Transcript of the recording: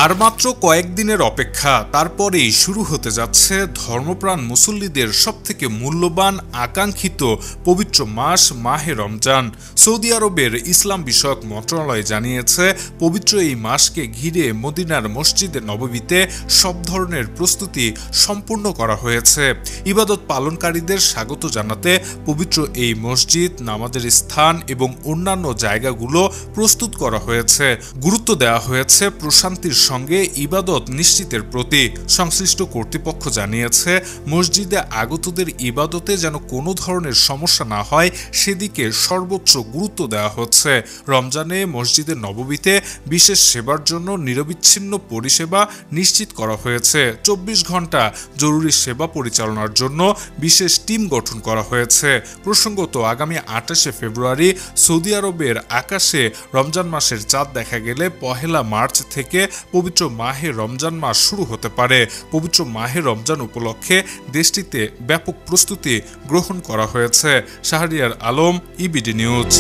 আর মাত্র কয়েকদিনের অপেক্ষা, তারপরেই শুরু হতে যাচ্ছে ধর্মপ্রাণ মুসল্লিদের সবথেকে মূল্যবান আকাঙ্ক্ষিত পবিত্র মাস মাহে রমজান। সৌদি আরবের ইসলাম বিষয়ক মন্ত্রণালয় জানিয়েছে, পবিত্র এই মাসকে ঘিরে মদিনার মসজিদে নববীতে সব ধরনের প্রস্তুতি সম্পূর্ণ করা হয়েছে। ইবাদত পালনকারীদের স্বাগত জানাতে পবিত্র এই মসজিদ, নামাজের স্থান এবং অন্যান্য জায়গাগুলো প্রস্তুত করা হয়েছে। গুরুত্ব দেওয়া হয়েছে প্রশান্তির সঙ্গে ইবাদত নিশ্চিতের প্রতি। সংশ্লিষ্ট কর্তৃপক্ষ জানিয়েছে, মসজিদে আগতদের ইবাদতে যেন কোনো ধরনের সমস্যা না হয় সেদিকে সর্বোচ্চ গুরুত্ব দেওয়া হচ্ছে। রমজানে মসজিদের নববীতে বিশেষ সেবার জন্য নিরবিচ্ছিন্ন পরিষেবা নিশ্চিত করা হয়েছে। 24 ঘন্টা জরুরি সেবা পরিচালনার জন্য বিশেষ টিম গঠন করা হয়েছে। প্রসঙ্গত, আগামী 28শে ফেব্রুয়ারি সৌদি আরবের আকাশে রমজান মাসের চাঁদ দেখা গেলে 1 মার্চ থেকে পবিত্র মাহে রমজান মাস শুরু হতে পারে। পবিত্র মাহে রমজান উপলক্ষে দেশটিতে ব্যাপক প্রস্তুতি গ্রহণ করা হয়েছে। Shahriar Alam, EBD news.